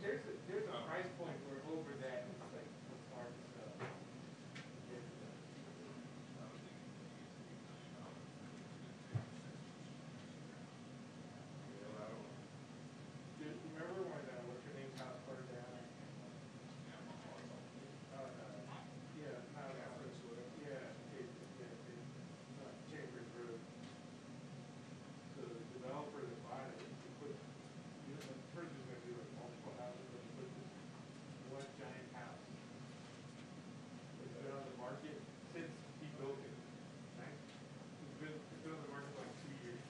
there's a price point where over that it's like it's hard to sell. Do you remember when what's her name's house burned down? Yeah, not yeah, Chambers Road. So the developer that bought it, he put, first there's gonna be like multiple houses, but he put this one giant house. It's been on the market since he built it, right? It's been on the market for like 2 years.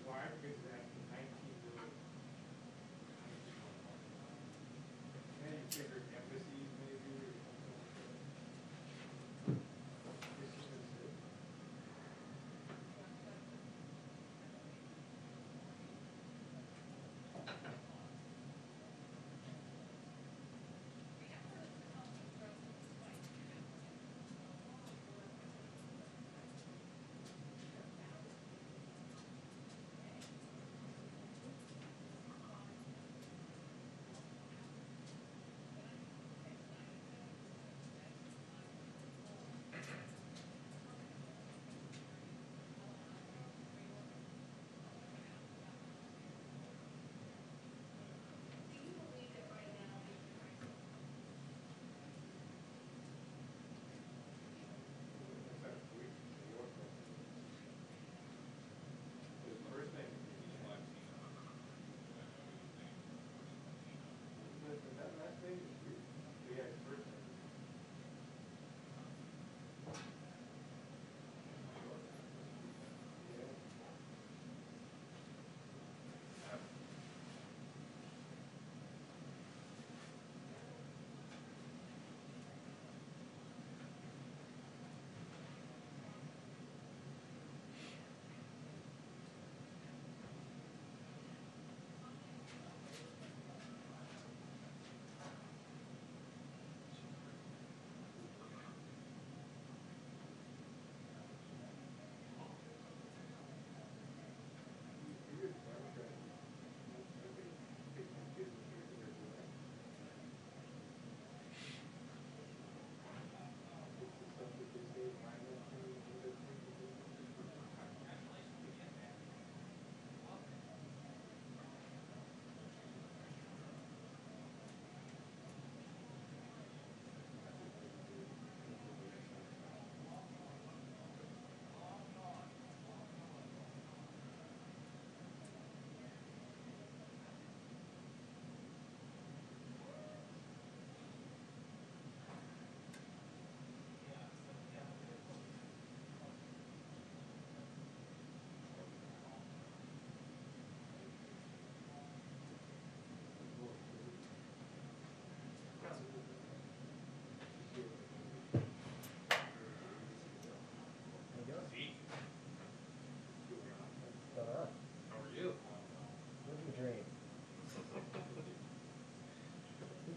Why? Because it's asking 19 million. And you figure embassies maybe or something like that. It's just insane.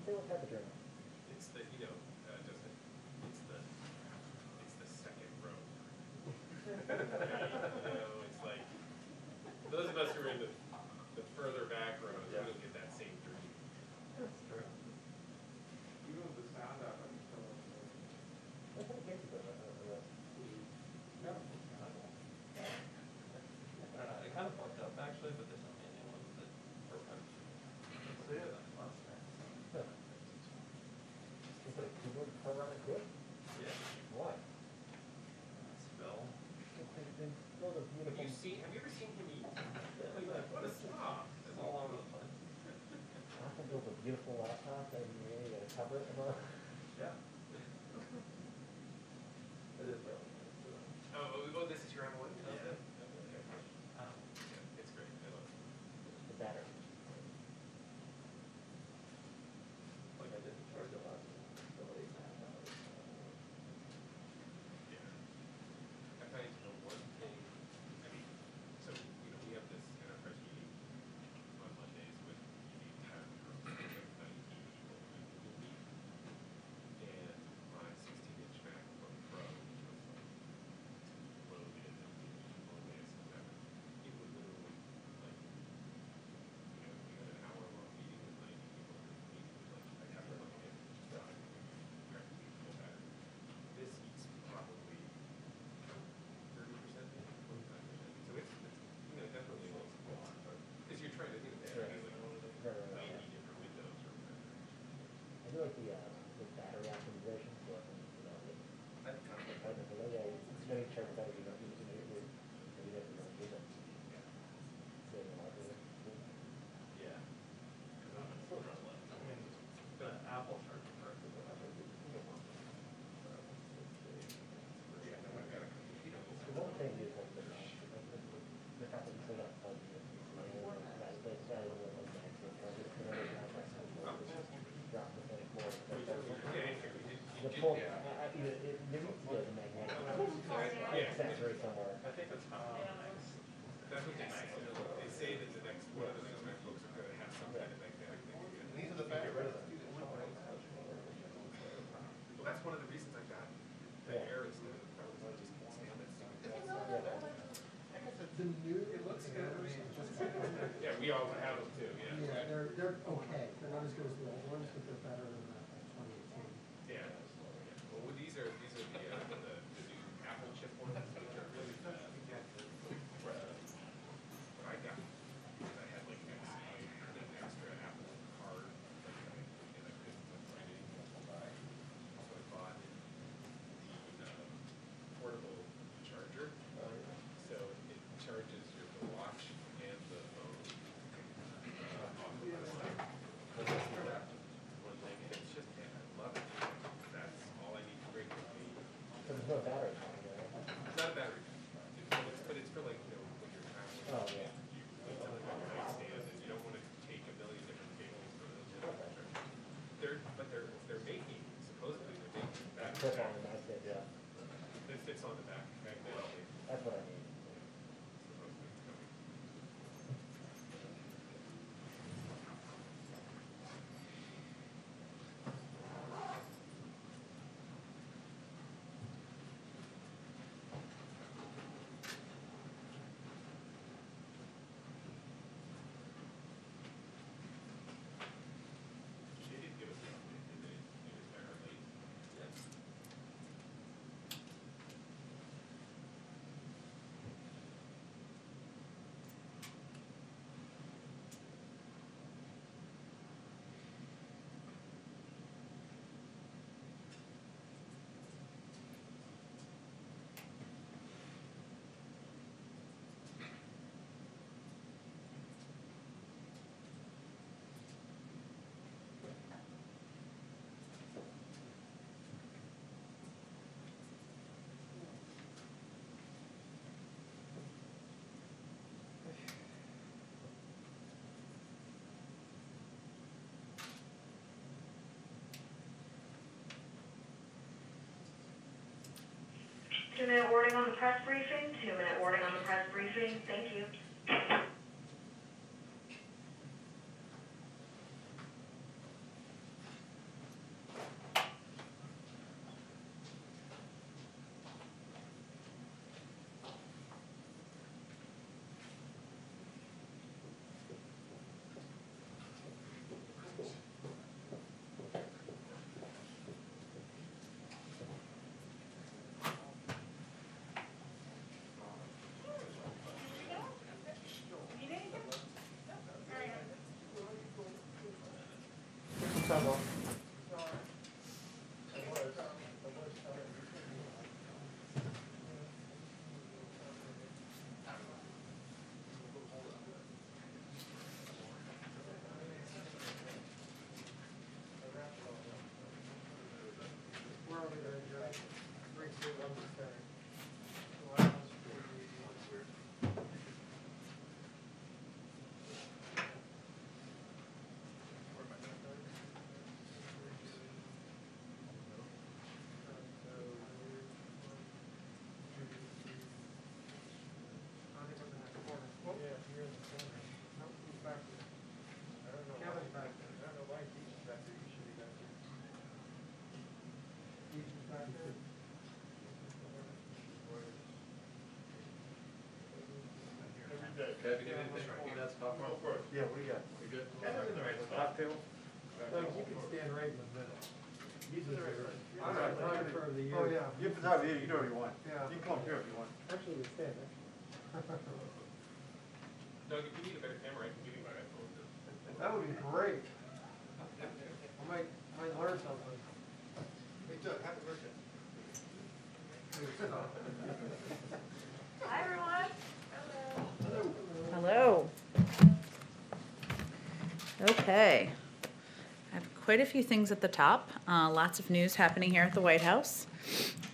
What type of dream? It's the, it's the second row. It's like, those of us who are in the further back rows, we don't get that same dream. That's true. Even with the sound out, I'm still What kind of games is that? It kind of fucked up actually, but there's not many ones that are See it? Is it a keyboard program is good? Yeah. Why? Spell. Those are beautiful. Have you ever seen him eat? Yeah, like that. there needs to be like a magnetic Yeah. accessory somewhere. I think that's how it makes. That's what they say. They say that the next, one of the next MacBooks are gonna have some kind of magnetic thing. These are the factors. Well, that's one of the reasons I got the Yeah. Air instead of the Pro, is I just can't stand it. The new, it looks good, I mean, just. Yeah, we all have them too, yeah. Yeah, they're okay. They're not as good as the old ones, but they're better than the 2018. Yeah. Well, these are the new Apple chip ones, which are really fast. What I got, is I had like an extra Apple card, like and I couldn't find anything to buy. So I bought the portable charger. So it charges your the watch and the phone. Off of the side. One thing, and it's just, man, I love it. That's all I need to bring with me. So there's no battery on it, right? It's not a battery. But it's for like, you know, when you're traveling. Oh, yeah. You put it on a nightstand and you don't want to take a million different cables for those. They're making, supposedly they're making battery Clip on pack. the nice, yeah. It fits on the back magnetically. That's what I need. Supposedly it's coming. She did give us an update, did they? It was there late. Yes. Two-minute warning on the press briefing, 2-minute warning on the press briefing, thank you. Trouble. Where are we going, Joe? Bring to one Yeah, you're in the corner. No, who's back there? I don't know. Kevin's back there. I don't know why Keith's back there. He should be back there. Keith is back there? Have you got anything that's popcorn? Yeah, what do you got? You good? Cocktail? Doug, you can stand right in the middle. He's the All right. photographer of the year. Oh, yeah. You're the photographer, you know what you want. Yeah. You can come here if you want. Actually, we stand there. Doug, if you need a better camera, I can give you my iPhone. That would be great. I might learn something. Hey, Doug, happy birthday. Hi, everyone. Hello. Okay. I have quite a few things at the top. Lots of news happening here at the White House.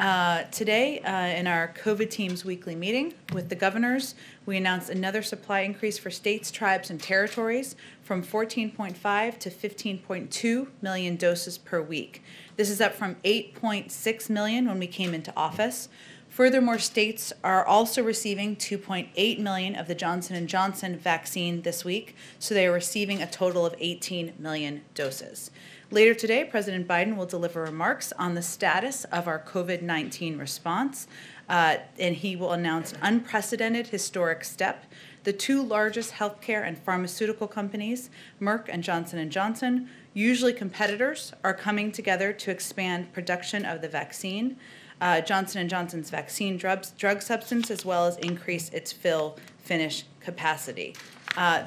Today, in our COVID team's weekly meeting with the governors, we announced another supply increase for states, tribes, and territories from 14.5 to 15.2 million doses per week. This is up from 8.6 million when we came into office. Furthermore, states are also receiving 2.8 million of the Johnson & Johnson vaccine this week, so they are receiving a total of 18 million doses. Later today, President Biden will deliver remarks on the status of our COVID-19 response, and he will announce an unprecedented historic step. The two largest healthcare and pharmaceutical companies, Merck and Johnson & Johnson, usually competitors, are coming together to expand production of the vaccine. Johnson & Johnson's vaccine drug substance, as well as increase its fill-finish capacity.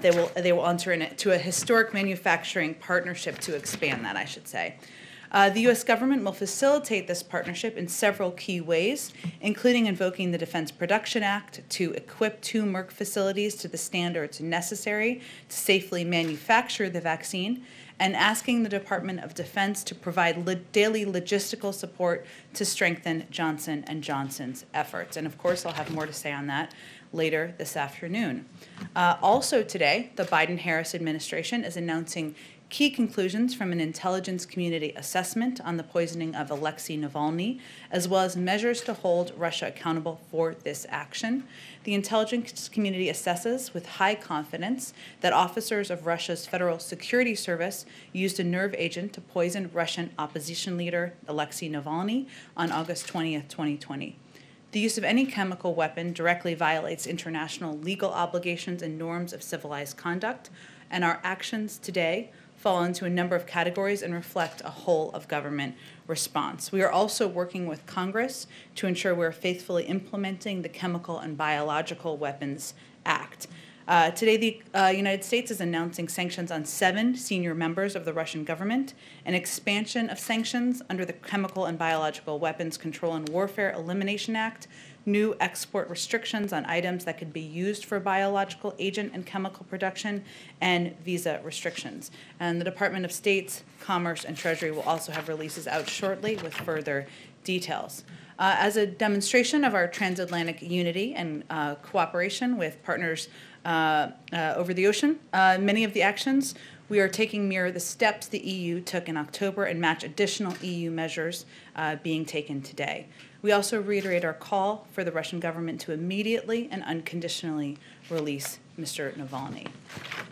They will enter into a historic manufacturing partnership to expand that, I should say. The U.S. government will facilitate this partnership in several key ways, including invoking the Defense Production Act to equip two Merck facilities to the standards necessary to safely manufacture the vaccine, and asking the Department of Defense to provide daily logistical support to strengthen Johnson & Johnson's efforts. And of course, I'll have more to say on that later this afternoon. Also today, the Biden-Harris administration is announcing key conclusions from an intelligence community assessment on the poisoning of Alexei Navalny, as well as measures to hold Russia accountable for this action. The intelligence community assesses with high confidence that officers of Russia's Federal Security Service used a nerve agent to poison Russian opposition leader Alexei Navalny on August 20th, 2020. The use of any chemical weapon directly violates international legal obligations and norms of civilized conduct, and our actions today fall into a number of categories and reflect a whole of government response. We are also working with Congress to ensure we're faithfully implementing the Chemical and Biological Weapons Act. Today, the United States is announcing sanctions on 7 senior members of the Russian government, an expansion of sanctions under the Chemical and Biological Weapons Control and Warfare Elimination Act, new export restrictions on items that could be used for biological agent and chemical production, and visa restrictions. And the Department of State's Commerce and Treasury will also have releases out shortly with further details. As a demonstration of our transatlantic unity and cooperation with partners over the ocean, many of the actions we are taking mirror the steps the EU took in October and match additional EU measures being taken today. We also reiterate our call for the Russian government to immediately and unconditionally release Mr. Navalny.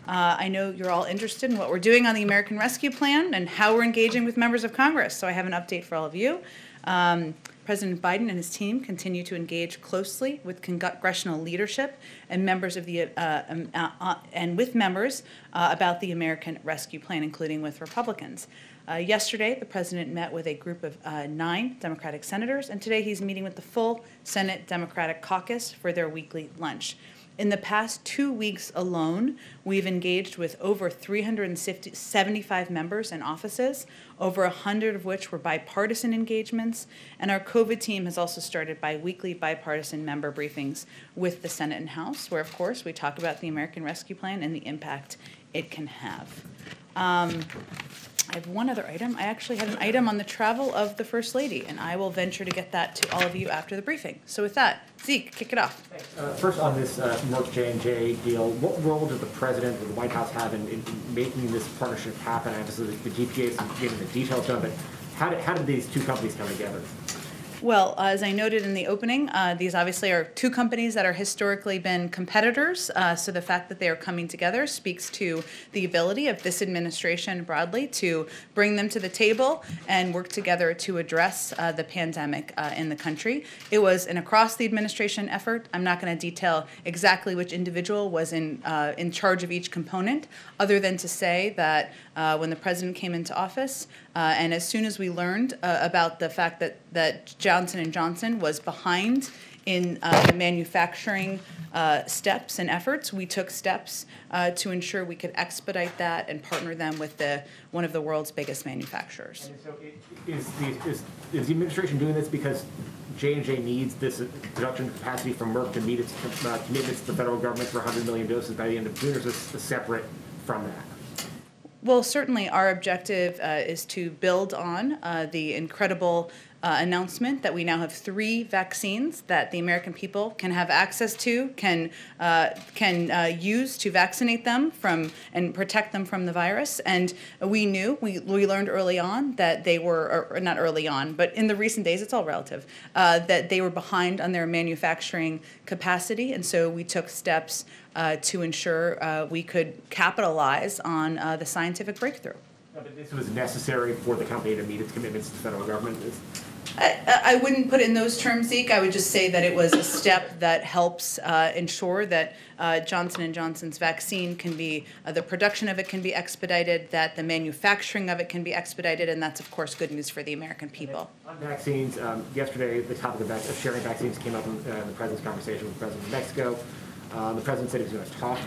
I know you're all interested in what we're doing on the American Rescue Plan and how we're engaging with members of Congress, so I have an update for all of you. President Biden and his team continue to engage closely with congressional leadership and members of the about the American Rescue Plan, including with Republicans. Yesterday, the president met with a group of 9 Democratic senators, and today he's meeting with the full Senate Democratic caucus for their weekly lunch. In the past 2 weeks alone, we've engaged with over 375 members and offices, over 100 of which were bipartisan engagements, and our COVID team has also started bi-weekly bipartisan member briefings with the Senate and House, where, of course, we talk about the American Rescue Plan and the impact it can have. I have one other item. I actually have an item on the travel of the First Lady, and I will venture to get that to all of you after the briefing. So with that, Zeke, kick it off. First on this Merck J&J deal, what role did the President or the White House have in making this partnership happen? Obviously, the GPA is giving the details to them, but how did these two companies come together? Well, as I noted in the opening, these obviously are two companies that are historically been competitors, so the fact that they are coming together speaks to the ability of this administration broadly to bring them to the table and work together to address the pandemic in the country. It was an across-the-administration effort. I'm not going to detail exactly which individual was in charge of each component, other than to say that when the president came into office, and as soon as we learned about the fact that Johnson & Johnson was behind in the manufacturing steps and efforts, we took steps to ensure we could expedite that and partner them with one of the world's biggest manufacturers. And so is the administration doing this because J&J needs this production capacity from Merck to meet its commitments to the federal government for 100 million doses by the end of June, or is this separate from that? Well, certainly our objective is to build on the incredible announcement that we now have 3 vaccines that the American people can have access to, can use to vaccinate them from and protect them from the virus. And we knew, we learned early on that they were, or not early on, but in the recent days, it's all relative, that they were behind on their manufacturing capacity. And so we took steps to ensure we could capitalize on the scientific breakthrough. But this was necessary for the company to meet its commitments to the federal government. I wouldn't put it in those terms, Zeke. I would just say that it was a step that helps ensure that Johnson & Johnson's vaccine can be, the production of it can be expedited, that the manufacturing of it can be expedited, and that's, of course, good news for the American people. On vaccines, yesterday the topic of sharing vaccines came up in the President's conversation with the President of Mexico. The President said he was going to talk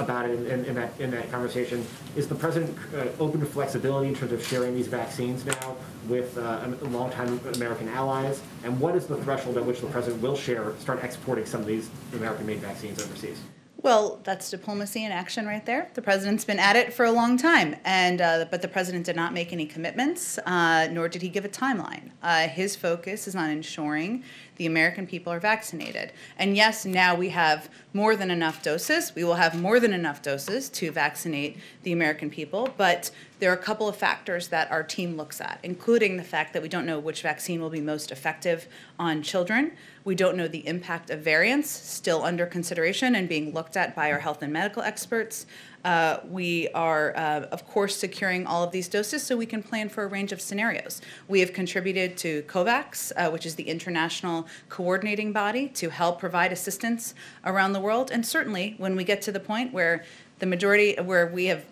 about it in that conversation. Is the President open to flexibility in terms of sharing these vaccines now with longtime American allies? And what is the threshold at which the President will start exporting some of these American-made vaccines overseas? Well, that's diplomacy in action right there. The President's been at it for a long time, and but the President did not make any commitments, nor did he give a timeline. His focus is on ensuring the American people are vaccinated. And yes, now we have more than enough doses. We will have more than enough doses to vaccinate the American people, but there are a couple of factors that our team looks at, including the fact that we don't know which vaccine will be most effective on children. We don't know the impact of variants, still under consideration and being looked at by our health and medical experts. We are, of course, securing all of these doses so we can plan for a range of scenarios. We have contributed to COVAX, which is the international coordinating body, to help provide assistance around the world. And certainly, when we get to the point where the majority, where we have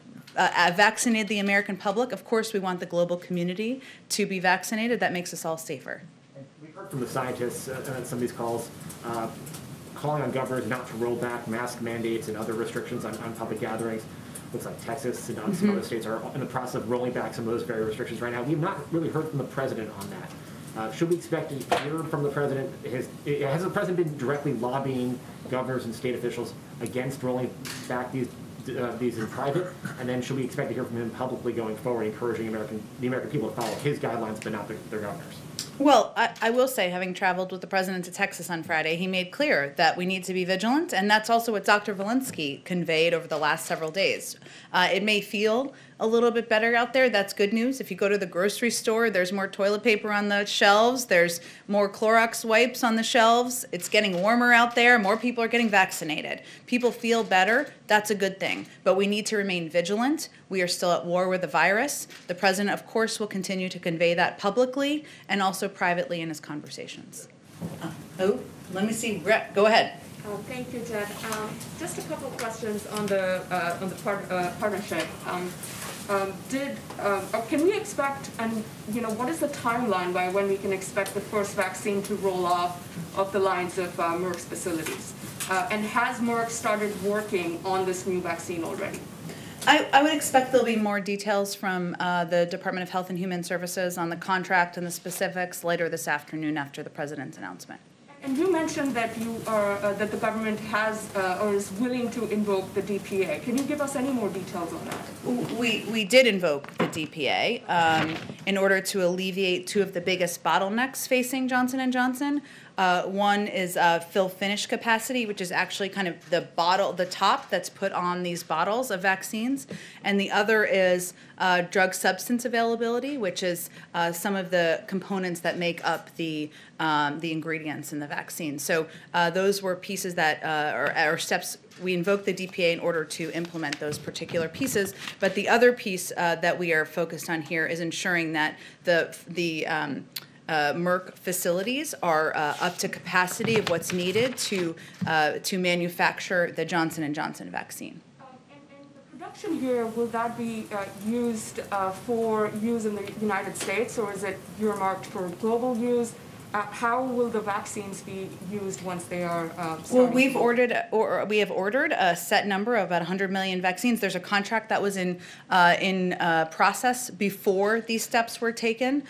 vaccinated the American public, of course, we want the global community to be vaccinated. That makes us all safer. We've heard from the scientists on some of these calls calling on governors not to roll back mask mandates and other restrictions on public gatherings. Looks like Texas and some other states are in the process of rolling back some of those very restrictions right now. We've not really heard from the President on that. Should we expect to hear from the President? Has the President been directly lobbying governors and state officials against rolling back these in private? And then should we expect to hear from him publicly going forward, encouraging the American people to follow his guidelines but not their governors? Well, I will say, having traveled with the President to Texas on Friday, he made clear that we need to be vigilant, and that's also what Dr. Walensky conveyed over the last several days. It may feel a little bit better out there. That's good news. If you go to the grocery store, there's more toilet paper on the shelves. There's more Clorox wipes on the shelves. It's getting warmer out there. More people are getting vaccinated. People feel better. That's a good thing. But we need to remain vigilant. We are still at war with the virus. The President, of course, will continue to convey that publicly and also privately in his conversations. Let me see. Brett, go ahead. Thank you, Jen. Just a couple of questions on the partnership. Can we expect, and what is the timeline by when we can expect the first vaccine to roll off of the lines of Merck's facilities? And has Merck started working on this new vaccine already? I would expect there'll be more details from the Department of Health and Human Services on the contract and the specifics later this afternoon after the President's announcement. And you mentioned that that the government has or is willing to invoke the DPA. Can you give us any more details on that? We did invoke the DPA in order to alleviate 2 of the biggest bottlenecks facing Johnson & Johnson. One is fill finish capacity, which is actually kind of the top that's put on these bottles of vaccines. And the other is drug substance availability, which is some of the components that make up the ingredients in the vaccine. So those were pieces that are steps. We invoked the DPA in order to implement those particular pieces. But the other piece that we are focused on here is ensuring that the Merck facilities are up to capacity of what's needed to manufacture the Johnson & Johnson vaccine. And the production here, will that be used for use in the United States, or is it earmarked for global use? How will the vaccines be used once they are Well, we have ordered a set number of about 100 million vaccines. There's a contract that was in process before these steps were taken.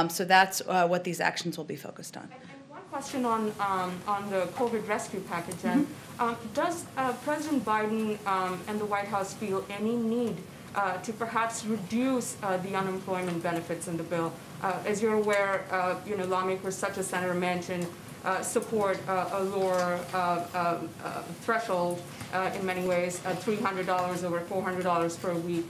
So that's what these actions will be focused on. And one question on the COVID rescue package, then. Does President Biden and the White House feel any need to perhaps reduce the unemployment benefits in the bill. As you're aware, lawmakers such as Senator Manchin support a lower threshold in many ways, $300 over $400 per week.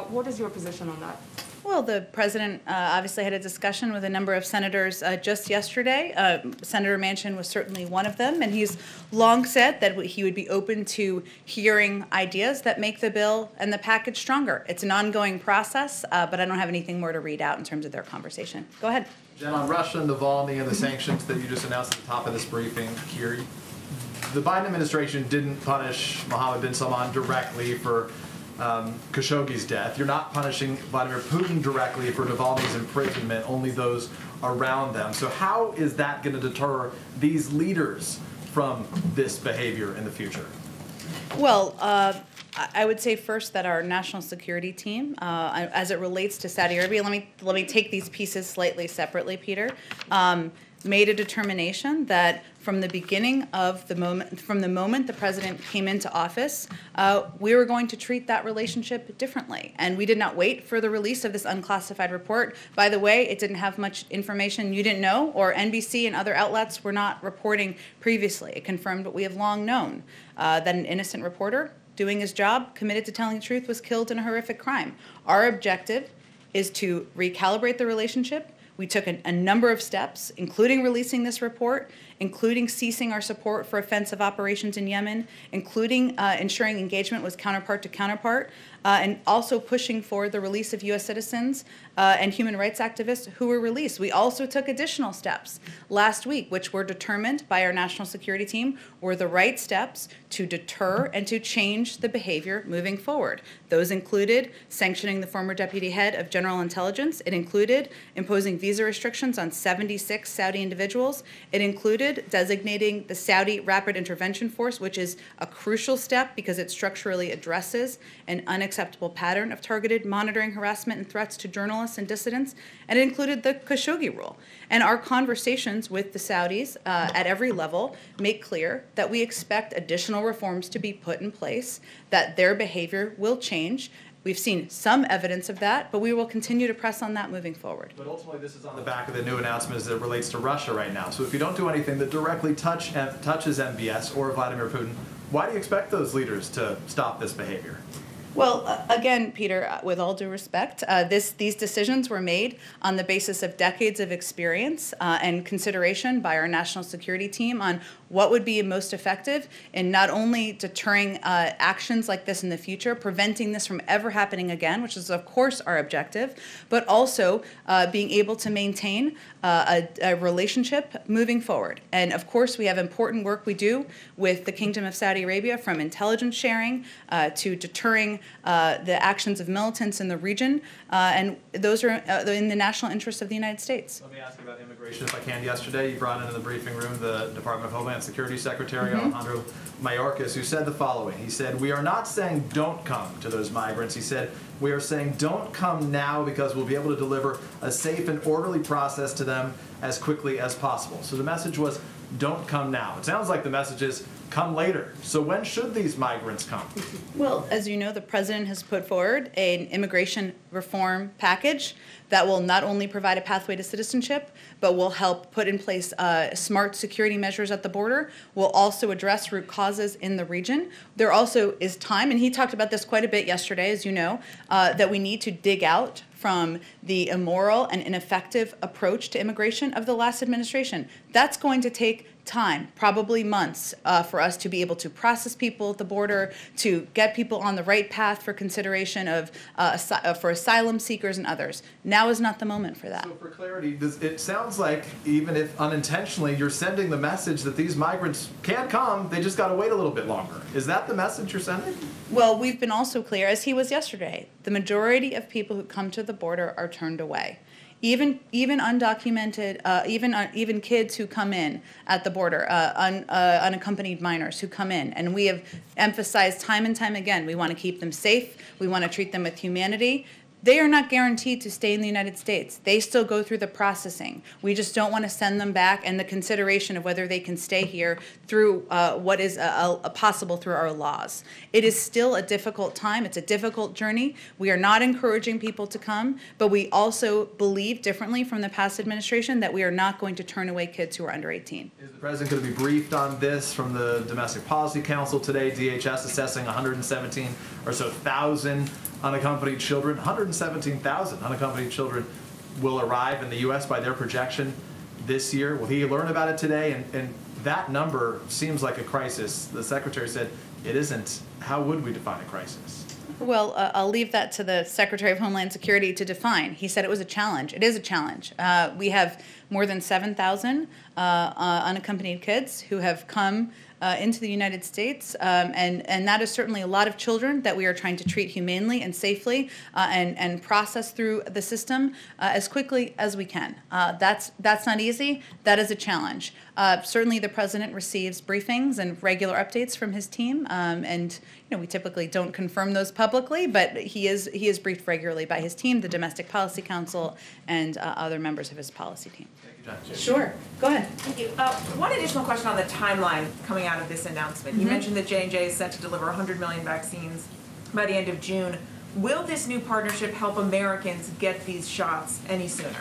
What is your position on that? Well, the president obviously had a discussion with a number of senators just yesterday. Senator Manchin was certainly one of them, and he's long said that he would be open to hearing ideas that make the bill and the package stronger. It's an ongoing process, but I don't have anything more to read out in terms of their conversation. Go ahead. Jen, on Russia, Navalny, and the sanctions that you just announced at the top of this briefing here, the Biden administration didn't punish Mohammed bin Salman directly for Khashoggi's death. You're not punishing Vladimir Putin directly for Navalny's imprisonment, only those around them. So how is that going to deter these leaders from this behavior in the future? Well, I would say first that our national security team, as it relates to Saudi Arabia, let me take these pieces slightly separately, Peter. Made a determination that from the beginning of the moment the president came into office, we were going to treat that relationship differently. And we did not wait for the release of this unclassified report. By the way, it didn't have much information you didn't know, or NBC and other outlets were not reporting previously. It confirmed what we have long known, that an innocent reporter doing his job, committed to telling the truth, was killed in a horrific crime. Our objective is to recalibrate the relationship. We took a number of steps, including releasing this report, including ceasing our support for offensive operations in Yemen, including ensuring engagement with counterpart to counterpart, and also pushing for the release of U.S. citizens and human rights activists who were released. We also took additional steps last week, which were determined by our national security team were the right steps to deter and to change the behavior moving forward. Those included sanctioning the former deputy head of General Intelligence. It included imposing visa restrictions on 76 Saudi individuals. It included designating the Saudi Rapid Intervention Force, which is a crucial step because it structurally addresses an unacceptable pattern of targeted monitoring, harassment, and threats to journalists and dissidents. And it included the Khashoggi rule. And our conversations with the Saudis at every level make clear that we expect additional reforms to be put in place, that their behavior will change. We've seen some evidence of that, but we will continue to press on that moving forward. But ultimately, this is on the back of the new announcement as it relates to Russia right now. So if you don't do anything that directly touches MBS or Vladimir Putin, why do you expect those leaders to stop this behavior? Well, again, Peter, with all due respect, these decisions were made on the basis of decades of experience and consideration by our national security team on what would be most effective in not only deterring actions like this in the future, preventing this from ever happening again, which is, of course, our objective, but also being able to maintain a relationship moving forward. And, of course, we have important work we do with the Kingdom of Saudi Arabia, from intelligence sharing to deterring the actions of militants in the region, and those are in the national interest of the United States. Let me ask you about immigration, if I can. Yesterday, you brought into the briefing room the Department of Homeland Security Secretary, Alejandro Mayorkas, who said the following. He said, "We are not saying don't come to those migrants." He said, "We are saying don't come now because we'll be able to deliver a safe and orderly process to them as quickly as possible." So the message was, don't come now. It sounds like the message is, come later. So when should these migrants come? Well, as you know, the president has put forward an immigration reform package that will not only provide a pathway to citizenship, but will help put in place smart security measures at the border, will also address root causes in the region. There also is time, and he talked about this quite a bit yesterday, as you know, that we need to dig out from the immoral and ineffective approach to immigration of the last administration. That's going to take time, probably months, for us to be able to process people at the border, to get people on the right path for consideration of for asylum seekers and others. Now is not the moment for that. So for clarity, it sounds like, even if unintentionally, you're sending the message that these migrants can come, they just got to wait a little bit longer. Is that the message you're sending? Well, we've been also clear, as he was yesterday, the majority of people who come to the border are turned away. Even undocumented, even kids who come in at the border, unaccompanied minors who come in, and we have emphasized time and time again, we want to keep them safe, we want to treat them with humanity. they are not guaranteed to stay in the United States. They still go through the processing. We just don't want to send them back, and the consideration of whether they can stay here through what is possible through our laws. It is still a difficult time. It's a difficult journey. We are not encouraging people to come, but we also believe differently from the past administration that we are not going to turn away kids who are under 18. Is the president going to be briefed on this from the Domestic Policy Council today? DHS assessing 117 or so thousand unaccompanied children. 117,000 unaccompanied children will arrive in the U.S. by their projection this year. Will he learn about it today? And that number seems like a crisis. The secretary said it isn't. How would we define a crisis? Well, I'll leave that to the Secretary of Homeland Security to define. He said it was a challenge. It is a challenge. We have more than 7,000 unaccompanied kids who have come into the United States, and that is certainly a lot of children that we are trying to treat humanely and safely and process through the system as quickly as we can. That's not easy. That is a challenge. Certainly, the president receives briefings and regular updates from his team, and we typically don't confirm those publicly, but he is briefed regularly by his team, the Domestic Policy Council, and other members of his policy team. Thank you, Jen. Sure. Go ahead. Thank you. One additional question on the timeline coming out of this announcement. You mentioned that J&J is set to deliver 100 million vaccines by the end of June. Will this new partnership help Americans get these shots any sooner?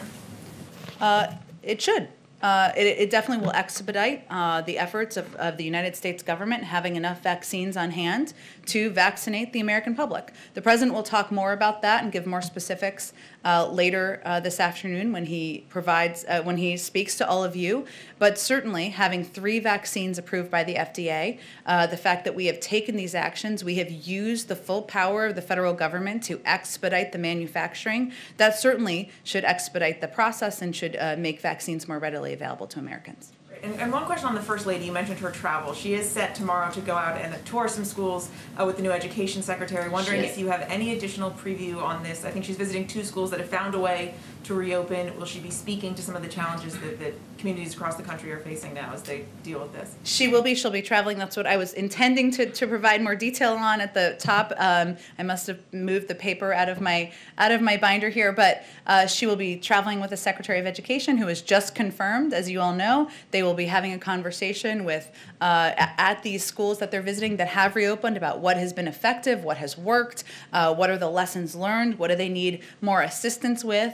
It should. It definitely will expedite the efforts of the United States government having enough vaccines on hand to vaccinate the American public. The president will talk more about that and give more specifics later this afternoon when he speaks to all of you. But certainly, having 3 vaccines approved by the FDA, the fact that we have taken these actions, we have used the full power of the federal government to expedite the manufacturing, that certainly should expedite the process and should make vaccines more readily available to Americans. And one question on the First Lady. You mentioned her travel. She is set tomorrow to go out and tour some schools with the new Education Secretary. Wondering if you have any additional preview on this. I think she's visiting 2 schools that have found a way to reopen. Will she be speaking to some of the challenges that communities across the country are facing now as they deal with this? She will be. She'll be traveling. That's what I was intending to provide more detail on at the top. I must have moved the paper out of my binder here, but she will be traveling with the Secretary of Education, who is just confirmed, as you all know. They will be having a conversation with at these schools that they're visiting that have reopened about what has been effective, what has worked, what are the lessons learned, what do they need more assistance with,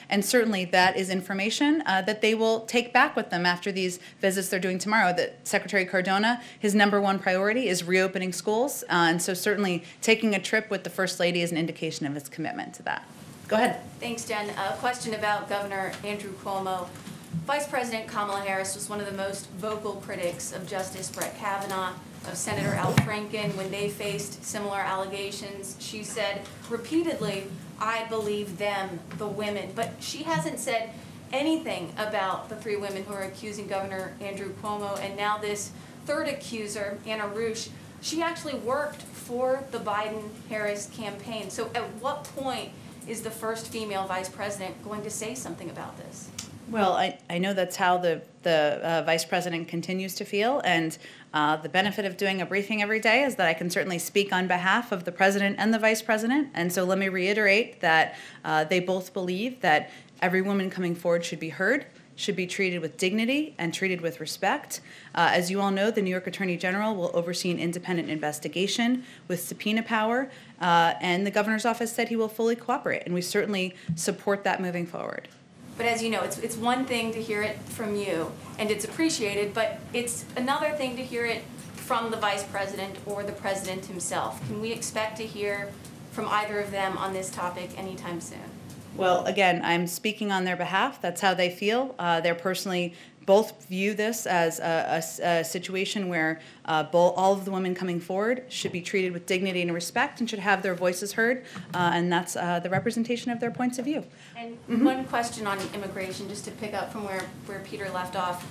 and certainly that is information that they will take back with them after these visits they're doing tomorrow. That Secretary Cardona, his #1 priority is reopening schools, and so certainly taking a trip with the First Lady is an indication of his commitment to that. Go ahead. Thanks, Jen. A question about Governor Andrew Cuomo. Vice President Kamala Harris was one of the most vocal critics of Justice Brett Kavanaugh, of Senator Al Franken when they faced similar allegations. She said repeatedly, "I believe them, the women," but she hasn't said anything about the 3 women who are accusing Governor Andrew Cuomo, and now this third accuser, Anna Ruch. She actually worked for the Biden-Harris campaign. So at what point is the first female vice president going to say something about this? Well, I know that's how the vice president continues to feel, and the benefit of doing a briefing every day is that I can certainly speak on behalf of the president and the vice president. And so let me reiterate that they both believe that every woman coming forward should be heard, should be treated with dignity and treated with respect. As you all know, the New York Attorney General will oversee an independent investigation with subpoena power, and the governor's office said he will fully cooperate, and we certainly support that moving forward. But as you know, it's one thing to hear it from you, and it's appreciated, but it's another thing to hear it from the vice president or the president himself. Can we expect to hear from either of them on this topic anytime soon? Well, again, I'm speaking on their behalf. That's how they feel. They're personally both view this as a situation where all of the women coming forward should be treated with dignity and respect and should have their voices heard, and that's the representation of their points of view. And one question on immigration, just to pick up from where Peter left off.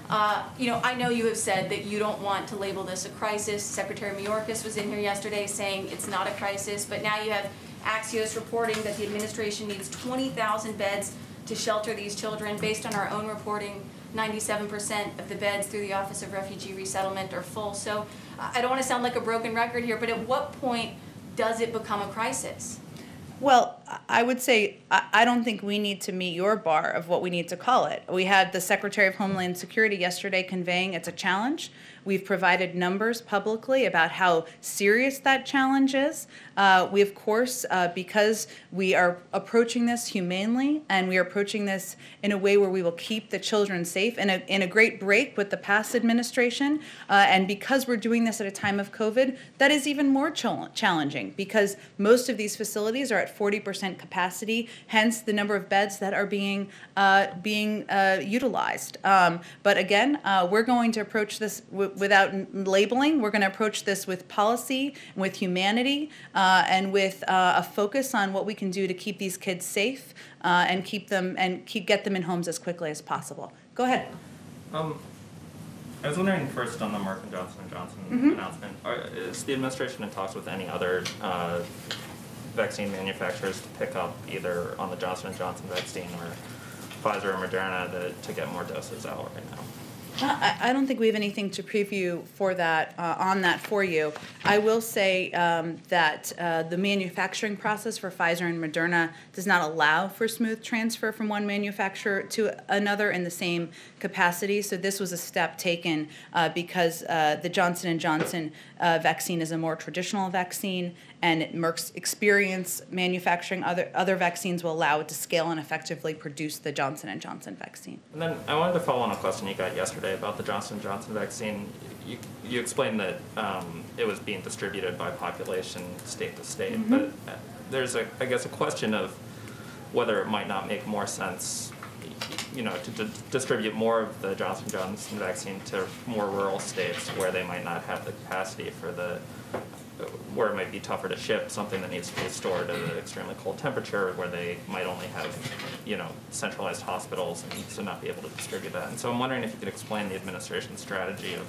I know you have said that you don't want to label this a crisis. Secretary Mayorkas was in here yesterday saying it's not a crisis, but now you have Axios reporting that the administration needs 20,000 beds to shelter these children. Based on our own reporting, 97% of the beds through the Office of Refugee Resettlement are full. So I don't want to sound like a broken record here, but at what point does it become a crisis? Well, I would say, I don't think we need to meet your bar of what we need to call it. We had the Secretary of Homeland Security yesterday conveying it's a challenge. We've provided numbers publicly about how serious that challenge is. We, of course, because we are approaching this humanely and we are approaching this in a way where we will keep the children safe in a great break with the past administration, and because we're doing this at a time of COVID, that is even more challenging because most of these facilities are at 40% capacity, hence the number of beds that are being utilized. But again, we're going to approach this without labeling. We're going to approach this with policy, with humanity, and with a focus on what we can do to keep these kids safe and get them in homes as quickly as possible. Go ahead. I was wondering first on the Merck and Johnson & Johnson announcement, is the administration in talks with any other vaccine manufacturers to pick up either on the Johnson & Johnson vaccine or Pfizer or Moderna to get more doses out right now? I don't think we have anything to preview for that, on that for you. I will say that the manufacturing process for Pfizer and Moderna does not allow for smooth transfer from one manufacturer to another in the same capacity. So this was a step taken because the Johnson & Johnson vaccine is a more traditional vaccine, and Merck's experience manufacturing other vaccines will allow it to scale and effectively produce the Johnson & Johnson vaccine. And then I wanted to follow on a question you got yesterday about the Johnson & Johnson vaccine. You explained that it was being distributed by population state to state, but there's, I guess, a question of whether it might not make more sense, to distribute more of the Johnson & Johnson vaccine to more rural states where they might not have the capacity for where it might be tougher to ship something that needs to be stored at an extremely cold temperature, where they might only have, centralized hospitals and so not be able to distribute that. And so I'm wondering if you could explain the administration's strategy of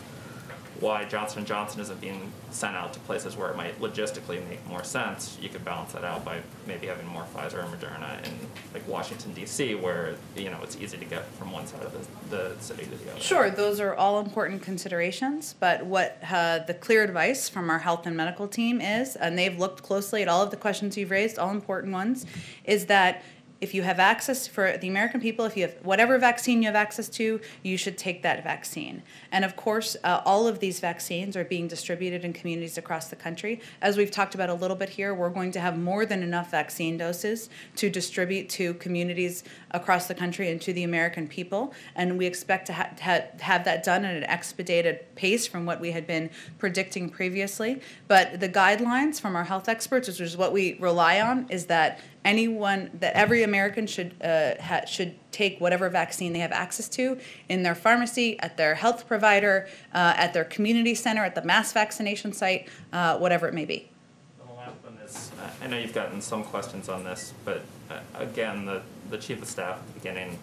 why Johnson & Johnson isn't being sent out to places where it might logistically make more sense. You could balance that out by maybe having more Pfizer or Moderna in like Washington, D.C., where it's easy to get from one side of the city to the other. Sure, those are all important considerations, but what the clear advice from our health and medical team is, and they've looked closely at all of the questions you've raised, all important ones, is that if you have access, for the American people, if you have whatever vaccine you have access to, you should take that vaccine. And of course, all of these vaccines are being distributed in communities across the country. As we've talked about a little bit here, we're going to have more than enough vaccine doses to distribute to communities across the country and to the American people. And we expect to have that done at an expedited pace from what we had been predicting previously. But the guidelines from our health experts, which is what we rely on, is that every American should take whatever vaccine they have access to in their pharmacy, at their health provider, at their community center, at the mass vaccination site, whatever it may be. The last one is, I know you've gotten some questions on this, but again, the chief of staff at the beginning,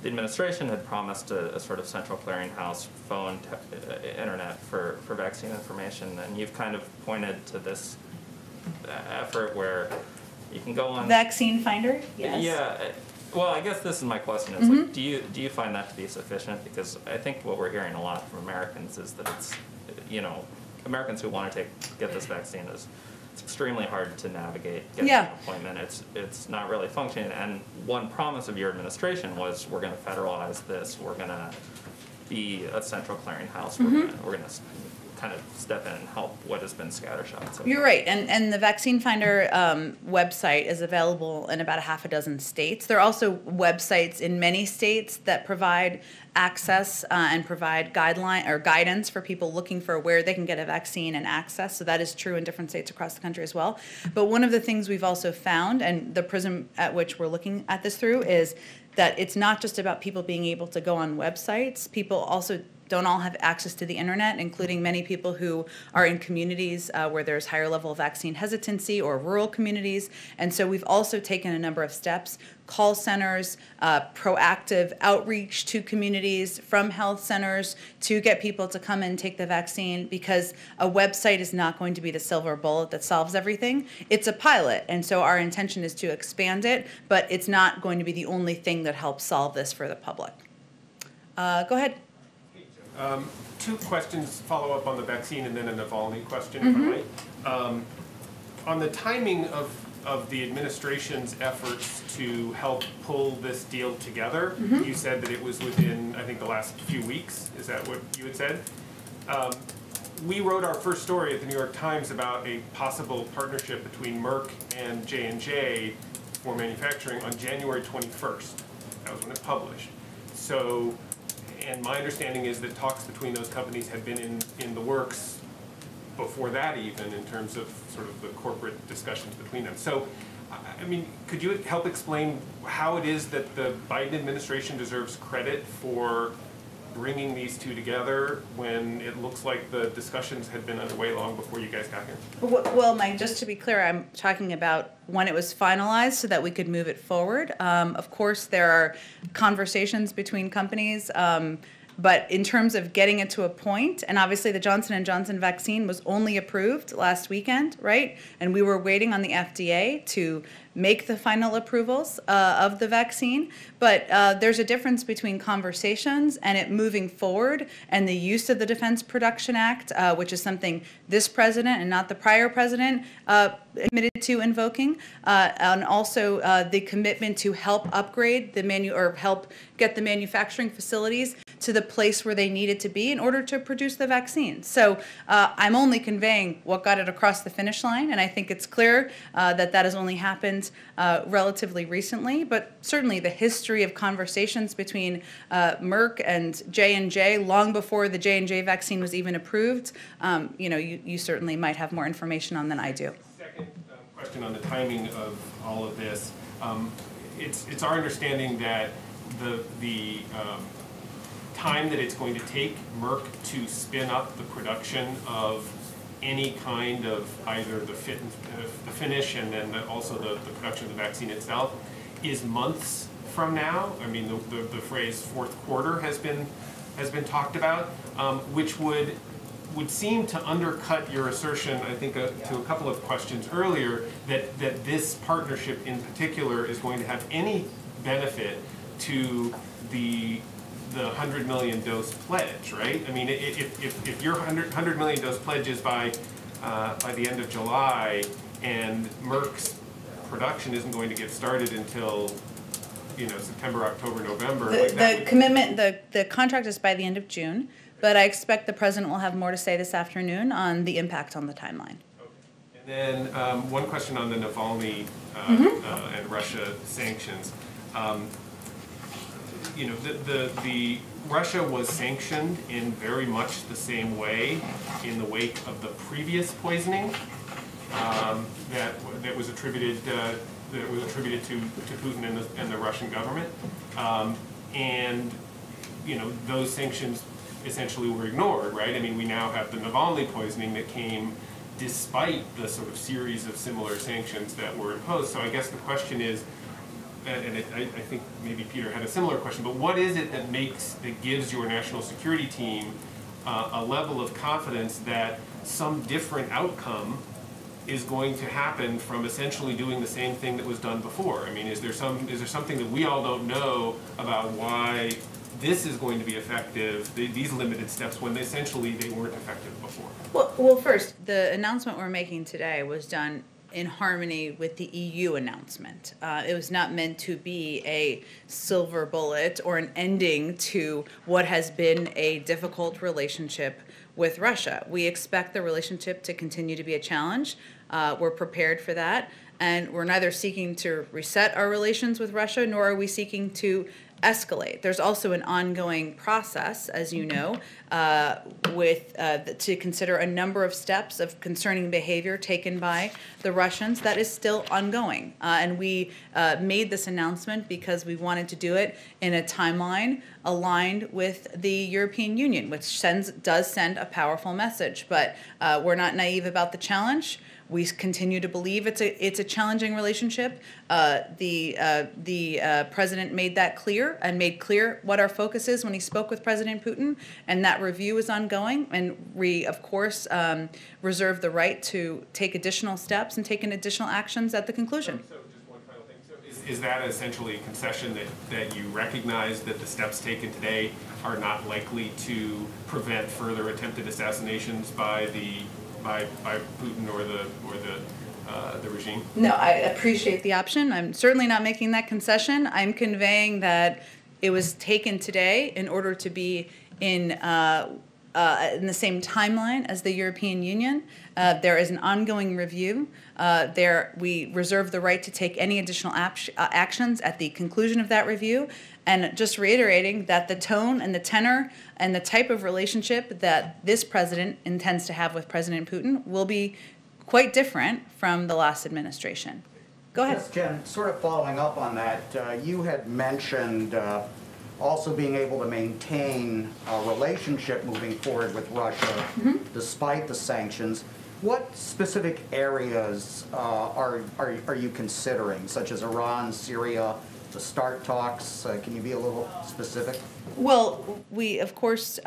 the administration had promised a sort of central clearinghouse, phone, internet for vaccine information, and you've kind of pointed to this effort where you can go on Vaccine Finder? Yes. Yeah. Well, I guess this is my question. Is like, do you find that to be sufficient? Because I think what we're hearing a lot from Americans is that it's, Americans who want to get this vaccine it's extremely hard to navigate getting an appointment. It's not really functioning. And one promise of your administration was we're going to federalize this. We're going to be a central clearinghouse. We're going to kind of step in and help what has been scattershot. So You're right, and the Vaccine Finder website is available in about a half a dozen states. There are also websites in many states that provide access and provide guidance for people looking for where they can get a vaccine and access. So that is true in different states across the country as well. But one of the things we've also found, and the prism at which we're looking at this through, is that it's not just about people being able to go on websites. People also don't all have access to the internet, including many people who are in communities where there's higher level vaccine hesitancy or rural communities. And so we've also taken a number of steps, call centers, proactive outreach to communities from health centers to get people to come and take the vaccine, because a website is not going to be the silver bullet that solves everything. It's a pilot, and so our intention is to expand it, but it's not going to be the only thing that helps solve this for the public. Go ahead. Two questions, follow up on the vaccine and then an Navalny question, if I might. On the timing of of the administration's efforts to help pull this deal together. You said that it was within, I think, the last few weeks. Is that what you had said? We wrote our first story at the New York Times about a possible partnership between Merck and J&J for manufacturing on January 21st. That was when it published. So, and my understanding is that talks between those companies had been in the works before that even, in terms of sort of the corporate discussions between them. So, I mean, could you help explain how it is that the Biden administration deserves credit for bringing these two together when it looks like the discussions had been underway long before you guys got here? Well, Mike, just to be clear, I'm talking about when it was finalized so that we could move it forward. Of course, there are conversations between companies, but in terms of getting it to a point, and obviously the Johnson & Johnson vaccine was only approved last weekend, right? And we were waiting on the FDA to make the final approvals of the vaccine. But there's a difference between conversations and it moving forward and the use of the Defense Production Act, which is something this president and not the prior president admitted to invoking, and also the commitment to help upgrade the help get the manufacturing facilities to the place where they needed to be in order to produce the vaccine. So I'm only conveying what got it across the finish line, and I think it's clear that that has only happened relatively recently, but certainly the history of conversations between Merck and J&J long before the J&J vaccine was even approved, you certainly might have more information on than I do. Second question on the timing of all of this. It's our understanding that the time that it's going to take Merck to spin up the production of any kind of either the finish and then also the production of the vaccine itself is months from now. I mean, the phrase fourth quarter has been talked about, which would seem to undercut your assertion, I think, to a couple of questions earlier, that this partnership in particular is going to have any benefit to the 100 million dose pledge, right? I mean, if your 100 million dose pledge is by the end of July, and Merck's production isn't going to get started until September, October, November. The commitment, the contract is by the end of June, but I expect the president will have more to say this afternoon on the impact on the timeline. Okay. And then one question on the Navalny and Russia sanctions. The Russia was sanctioned in very much the same way in the wake of the previous poisoning that was attributed to Putin and the Russian government, and those sanctions essentially were ignored, right? I mean, we now have the Navalny poisoning that came despite the sort of series of similar sanctions that were imposed. So I guess the question is, and I think maybe Peter had a similar question, but what is it that gives your national security team a level of confidence that some different outcome is going to happen from essentially doing the same thing that was done before? I mean, is there something that we all don't know about why this is going to be effective, these limited steps, when essentially they weren't effective before? Well, first, the announcement we're making today was done in harmony with the EU announcement. It was not meant to be a silver bullet or an ending to what has been a difficult relationship with Russia. We expect the relationship to continue to be a challenge. We're prepared for that. And we're neither seeking to reset our relations with Russia, nor are we seeking to escalate. There's also an ongoing process, as you know, to consider a number of steps of concerning behavior taken by the Russians. That is still ongoing. And we made this announcement because we wanted to do it in a timeline aligned with the European Union, which does send a powerful message. But we're not naive about the challenge. We continue to believe it's a challenging relationship. The president made that clear and made clear what our focus is when he spoke with President Putin, and that review is ongoing. And we, of course, reserve the right to take additional steps and take additional actions at the conclusion. So just one final thing. So is that essentially a concession that you recognize that the steps taken today are not likely to prevent further attempted assassinations by Putin or the the regime? No, I appreciate the option. I'm certainly not making that concession. I'm conveying that it was taken today in order to be in the same timeline as the European Union. There is an ongoing review. We reserve the right to take any additional actions at the conclusion of that review. And just reiterating that the tone and the tenor and the type of relationship that this president intends to have with President Putin will be quite different from the last administration. Go ahead. Yes, Jen, sort of following up on that, you had mentioned also being able to maintain a relationship moving forward with Russia despite the sanctions. What specific areas are you considering, such as Iran, Syria, the START talks? Can you be a little specific? Well, we, of course,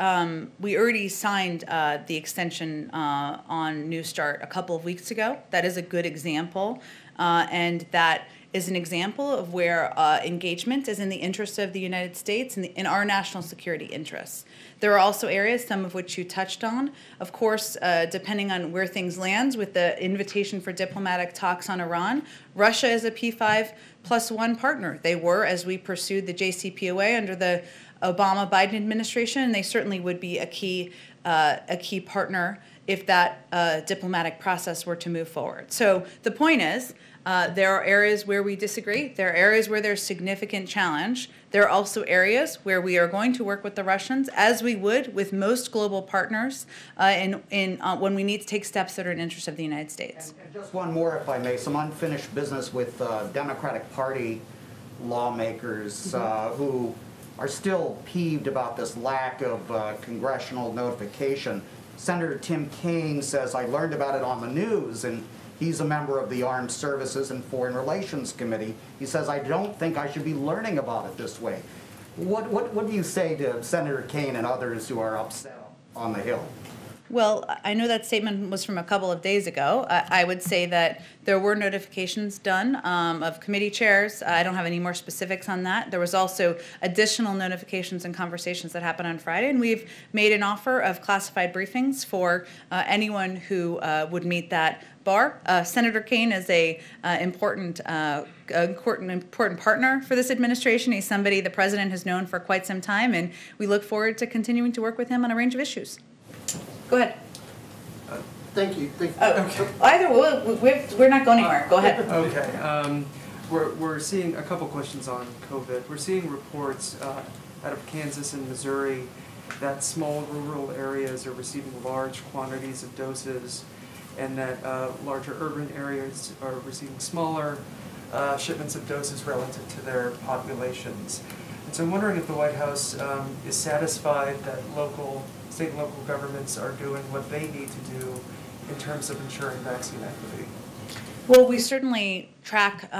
we already signed the extension on New START a couple of weeks ago. That is a good example, and that is an example of where engagement is in the interest of the United States and in our national security interests. There are also areas, some of which you touched on. Of course, depending on where things land with the invitation for diplomatic talks on Iran, Russia is a P5+1 partner. They were as we pursued the JCPOA under the Obama-Biden administration, and they certainly would be a key partner if that diplomatic process were to move forward. So the point is, there are areas where we disagree. There are areas where there's significant challenge. There are also areas where we are going to work with the Russians, as we would with most global partners, when we need to take steps that are in the interest of the United States. And just one more, if I may, some unfinished business with Democratic Party lawmakers who are still peeved about this lack of congressional notification. Senator Tim Kaine says, I learned about it on the news, and he's a member of the Armed Services and Foreign Relations Committee. He says, I don't think I should be learning about it this way. What do you say to Senator Kaine and others who are upset on the Hill? Well, I know that statement was from a couple of days ago. I would say that there were notifications done of committee chairs. I don't have any more specifics on that. There was also additional notifications and conversations that happened on Friday, and we've made an offer of classified briefings for anyone who would meet that bar. Senator Kaine is a important partner for this administration. He's somebody the president has known for quite some time, and we look forward to continuing to work with him on a range of issues. Go ahead. Thank you. Either we're not going anywhere. Go ahead. Okay. We're seeing a couple questions on COVID. We're seeing reports out of Kansas and Missouri that small rural areas are receiving large quantities of doses, and that larger urban areas are receiving smaller shipments of doses relative to their populations. And so I'm wondering if the White House is satisfied that state and local governments are doing what they need to do in terms of ensuring vaccine equity. Well, we certainly track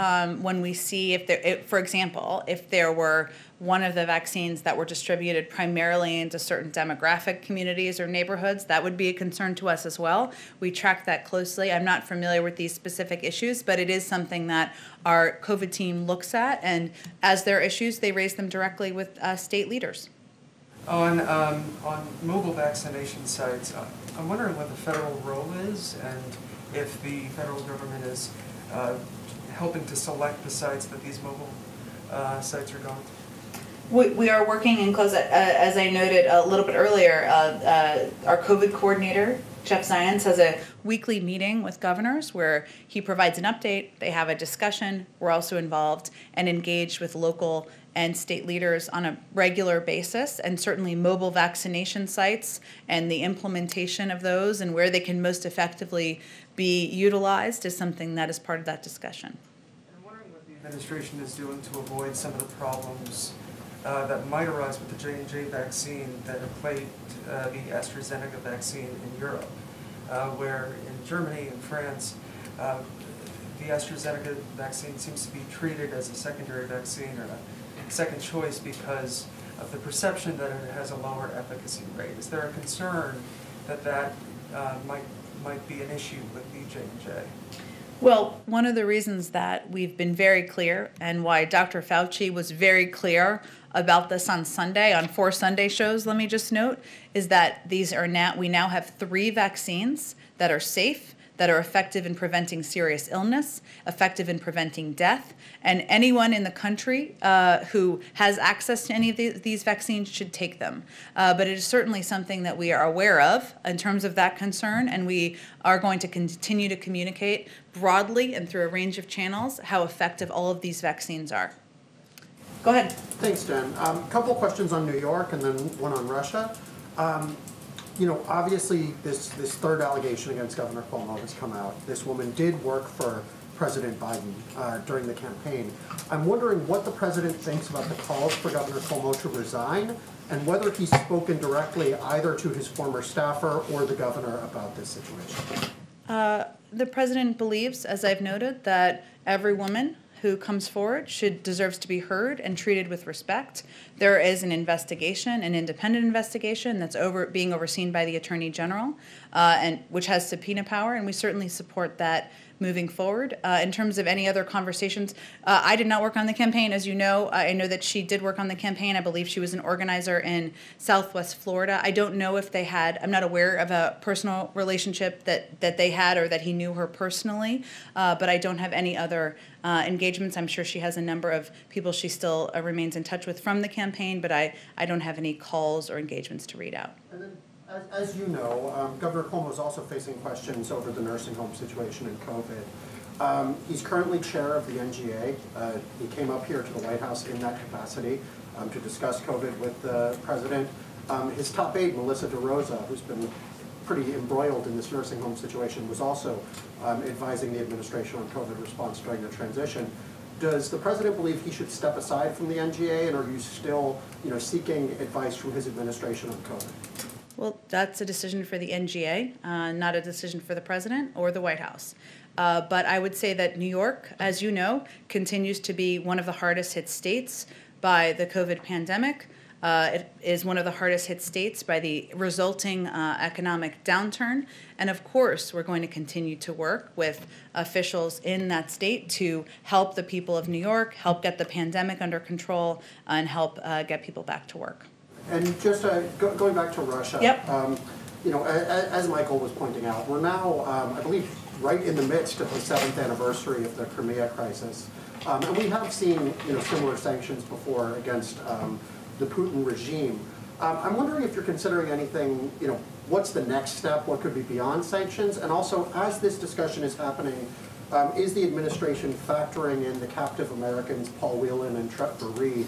when we see for example, if there were one of the vaccines that were distributed primarily into certain demographic communities or neighborhoods, that would be a concern to us as well. We track that closely. I'm not familiar with these specific issues, but it is something that our COVID team looks at, and as there are issues, they raise them directly with state leaders. On mobile vaccination sites, I'm wondering what the federal role is, and if the federal government is helping to select the sites that these mobile sites are going to. We are working in close, as I noted a little bit earlier, our COVID coordinator, Jeff Zients, has a weekly meeting with governors where he provides an update, they have a discussion, we're also involved and engaged with local and state leaders on a regular basis, and certainly mobile vaccination sites and the implementation of those and where they can most effectively be utilized is something that is part of that discussion. I'm wondering what the administration is doing to avoid some of the problems that might arise with the J&J vaccine that have plagued the AstraZeneca vaccine in Europe, where in Germany and France, the AstraZeneca vaccine seems to be treated as a secondary vaccine or a second choice because of the perception that it has a lower efficacy rate. Is there a concern that might be an issue with the J&J? Well, one of the reasons that we've been very clear and why Dr. Fauci was very clear about this on Sunday, on 4 Sunday shows, let me just note, is that we now have 3 vaccines that are safe, that are effective in preventing serious illness, effective in preventing death, and anyone in the country who has access to any of these vaccines should take them. But it is certainly something that we are aware of in terms of that concern, and we are going to continue to communicate broadly and through a range of channels how effective all of these vaccines are. Go ahead. Thanks, Jen. Couple questions on New York and then one on Russia. You know, obviously this third allegation against Governor Cuomo has come out. This woman did work for President Biden during the campaign. I'm wondering what the president thinks about the calls for Governor Cuomo to resign and whether he's spoken directly either to his former staffer or the governor about this situation. The president believes, as I've noted, that every woman who comes forward deserves to be heard and treated with respect. There is an investigation, an independent investigation that's being overseen by the Attorney General, and which has subpoena power, and we certainly support that moving forward. In terms of any other conversations, I did not work on the campaign, as you know. I know that she did work on the campaign. I believe she was an organizer in Southwest Florida. I don't know if they had, I'm not aware of a personal relationship that they had or that he knew her personally, but I don't have any other engagements. I'm sure she has a number of people she still remains in touch with from the campaign, but I don't have any calls or engagements to read out. And then, as you know, Governor Cuomo is also facing questions over the nursing home situation in COVID. He's currently chair of the NGA. He came up here to the White House in that capacity to discuss COVID with the president. His top aide, Melissa DeRosa, who's been pretty embroiled in this nursing home situation, was also advising the administration on COVID response during the transition. Does the president believe he should step aside from the NGA, and are you still, seeking advice from his administration on COVID? Well, that's a decision for the NGA, not a decision for the president or the White House. But I would say that New York, as you know, continues to be one of the hardest hit states by the COVID pandemic. It is one of the hardest hit states by the resulting economic downturn. And of course, we're going to continue to work with officials in that state to help the people of New York, help get the pandemic under control, and help get people back to work. And just going back to Russia, yep. As Michael was pointing out, we're now, I believe, right in the midst of the 7th anniversary of the Crimea crisis. And we have seen, similar sanctions before against the Putin regime. I'm wondering if you're considering anything, what's the next step? What could be beyond sanctions? And also, as this discussion is happening, is the administration factoring in the captive Americans, Paul Whelan and Trevor Reed,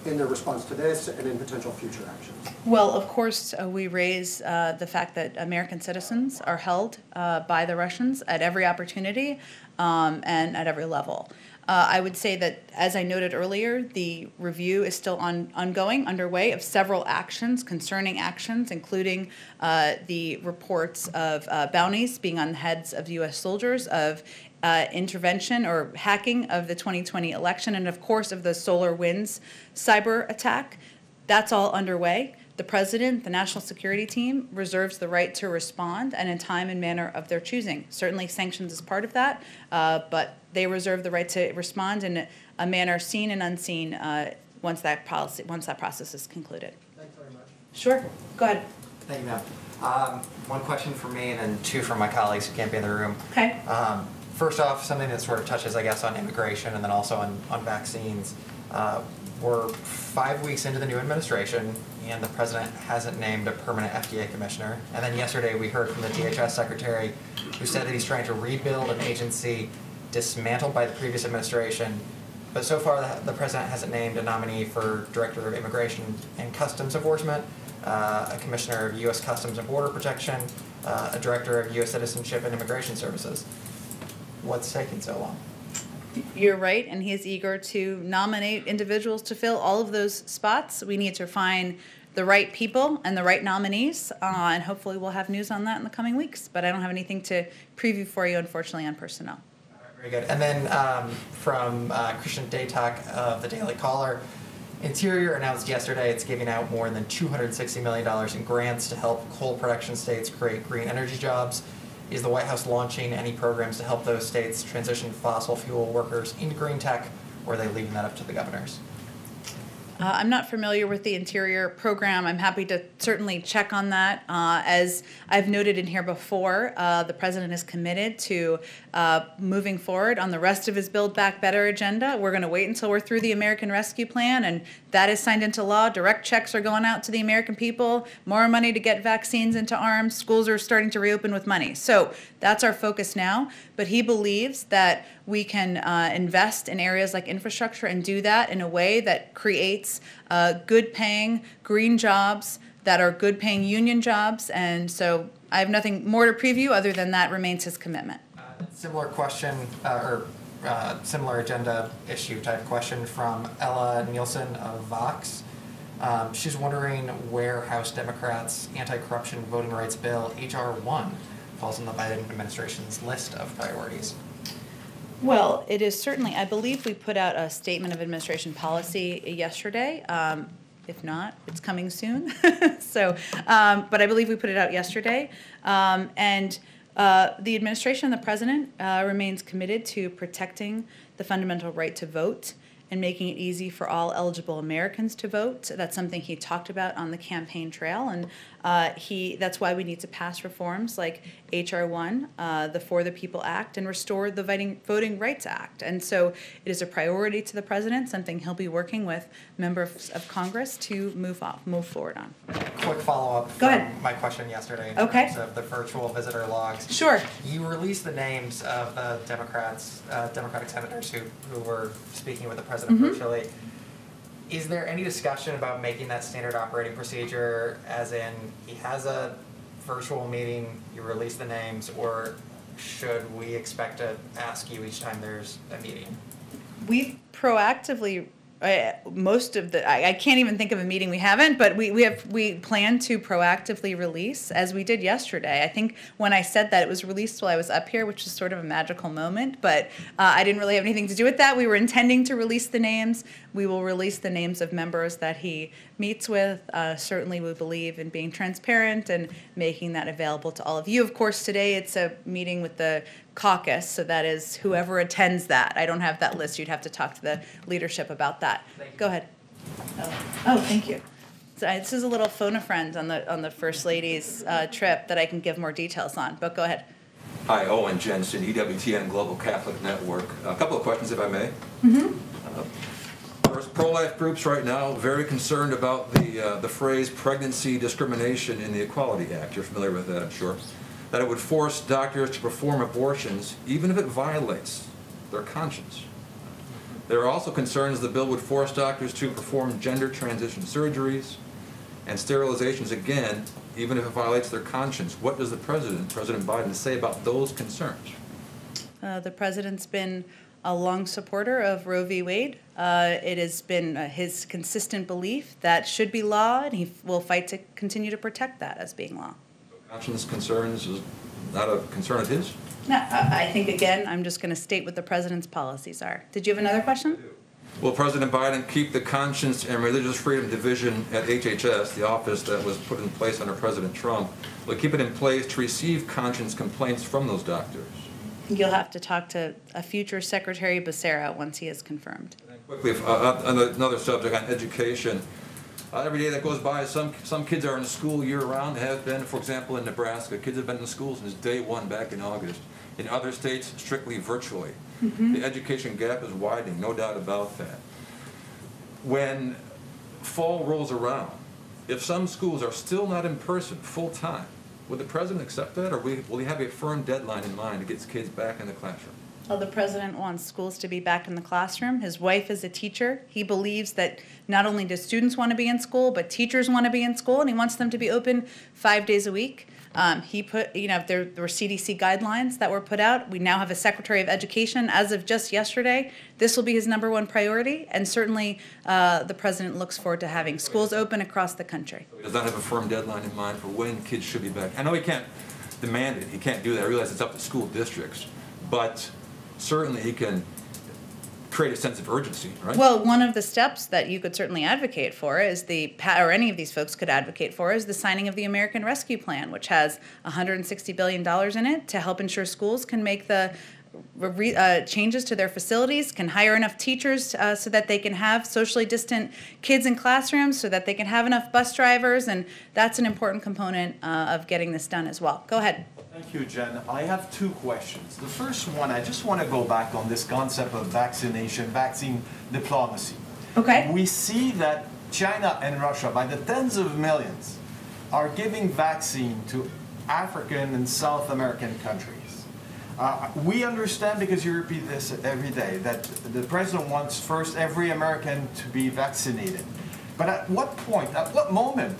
in their response to this and in potential future actions? Well, of course, we raise the fact that American citizens are held by the Russians at every opportunity and at every level. I would say that, as I noted earlier, the review is still underway of several concerning actions, including the reports of bounties being on the heads of U.S. soldiers, of intervention or hacking of the 2020 election, and of course of the SolarWinds cyber attack. That's all underway. The president, the national security team, reserves the right to respond and in time and manner of their choosing. Certainly sanctions is part of that, but they reserve the right to respond in a manner seen and unseen once that process is concluded. Thanks very much. Sure. Go ahead. Thank you, ma'am. One question from me and then two from my colleagues who can't be in the room. Okay. First off, something that sort of touches, I guess, on immigration and then also on vaccines. We're 5 weeks into the new administration, and the president hasn't named a permanent FDA commissioner. And then yesterday we heard from the DHS secretary who said that he's trying to rebuild an agency dismantled by the previous administration. But so far the president hasn't named a nominee for Director of Immigration and Customs Enforcement, a commissioner of U.S. Customs and Border Protection, a director of U.S. Citizenship and Immigration Services. What's taking so long? You're right, and he is eager to nominate individuals to fill all of those spots. We need to find the right people and the right nominees, and hopefully we'll have news on that in the coming weeks. But I don't have anything to preview for you, unfortunately, on personnel. Very good. And then from Christian Daytak of the Daily Caller, Interior announced yesterday it's giving out more than $260 million in grants to help coal production states create green energy jobs. Is the White House launching any programs to help those states transition fossil fuel workers into green tech, or are they leaving that up to the governors? I'm not familiar with the Interior program. I'm happy to certainly check on that. As I've noted in here before, the President is committed to moving forward on the rest of his Build Back Better agenda. We're going to wait until we're through the American Rescue Plan, and that is signed into law. Direct checks are going out to the American people, more money to get vaccines into arms. Schools are starting to reopen with money. So that's our focus now. But he believes that we can invest in areas like infrastructure and do that in a way that creates good-paying green jobs that are good-paying union jobs. And so I have nothing more to preview other than that remains his commitment. Similar question, similar agenda issue type question from Ella Nielsen of Vox. She's wondering where House Democrats' anti-corruption voting rights bill, H.R. 1, falls on the Biden administration's list of priorities. Well, it is certainly, I believe we put out a statement of administration policy yesterday. If not, it's coming soon. So, but I believe we put it out yesterday. The administration and the president remains committed to protecting the fundamental right to vote and making it easy for all eligible Americans to vote. That's something he talked about on the campaign trail, and that's why we need to pass reforms like H.R. 1, the For the People Act, and restore the Voting Rights Act. And so it is a priority to the president, something he'll be working with members of Congress to move forward on. Quick follow-up Go from ahead. my question yesterday in Okay. terms of the virtual visitor logs. Sure. You released the names of the Democratic senators who were speaking with the president virtually. Is there any discussion about making that standard operating procedure, as in he has a virtual meeting, you release the names, or should we expect to ask you each time there's a meeting? We've proactively, most of the, I can't even think of a meeting we haven't, but we plan to proactively release, as we did yesterday. I think when I said that, it was released while I was up here, which is sort of a magical moment, but I didn't really have anything to do with that. We were intending to release the names. We will release the names of members that he meets with. Certainly we believe in being transparent and making that available to all of you. Of course, today it's a meeting with the caucus, so that is whoever attends that. I don't have that list. You'd have to talk to the leadership about that. Go ahead. Oh, thank you. So this is a little phone a friend on the First Lady's trip that I can give more details on, but go ahead. Hi, Owen Jensen, EWTN Global Catholic Network. A couple of questions, if I may. First, pro-life groups right now very concerned about the phrase pregnancy discrimination in the Equality Act. You're familiar with that, I'm sure. That it would force doctors to perform abortions even if it violates their conscience. There are also concerns the bill would force doctors to perform gender transition surgeries and sterilizations again, even if it violates their conscience. What does President Biden, say about those concerns? The president's been a long supporter of Roe v. Wade. It has been his consistent belief that should be law, and he will fight to continue to protect that as being law. Conscience concerns is not a concern of his? No, I think, again, I'm just going to state what the president's policies are. Did you have another question? Will President Biden keep the Conscience and Religious Freedom Division at HHS, the office that was put in place under President Trump, will keep it in place to receive conscience complaints from those doctors? You'll have to talk to a future Secretary Becerra once he is confirmed. Quickly, on another subject, on education. Every day that goes by, some kids are in school year-round, have been. For example, in Nebraska, kids have been in school since day one back in August. In other states, strictly virtually. The education gap is widening, no doubt about that. When fall rolls around, if some schools are still not in person full-time, would the president accept that, or will he have a firm deadline in mind to get his kids back in the classroom? Well, the president wants schools to be back in the classroom. His wife is a teacher. He believes that not only do students want to be in school, but teachers want to be in school, and he wants them to be open 5 days a week. He put, there were CDC guidelines that were put out. We now have a Secretary of Education. As of just yesterday, this will be his #1 priority, and certainly the president looks forward to having schools open across the country. He does not have a firm deadline in mind for when kids should be back. I know he can't demand it. He can't do that. I realize it's up to school districts, but certainly he can create a sense of urgency, right? Well, one of the steps that you could certainly advocate for is or any of these folks could advocate for, is the signing of the American Rescue Plan, which has $160 billion in it to help ensure schools can make the changes to their facilities, can hire enough teachers so that they can have socially distant kids in classrooms, so that they can have enough bus drivers, and that's an important component of getting this done as well. Go ahead. Thank you, Jen. I have two questions. The first one, I just want to go back on this concept of vaccination, vaccine diplomacy. Okay. We see that China and Russia, by the tens of millions, are giving vaccine to African and South American countries. We understand, because you repeat this every day, that the president wants first every American to be vaccinated. But at what point, at what moment,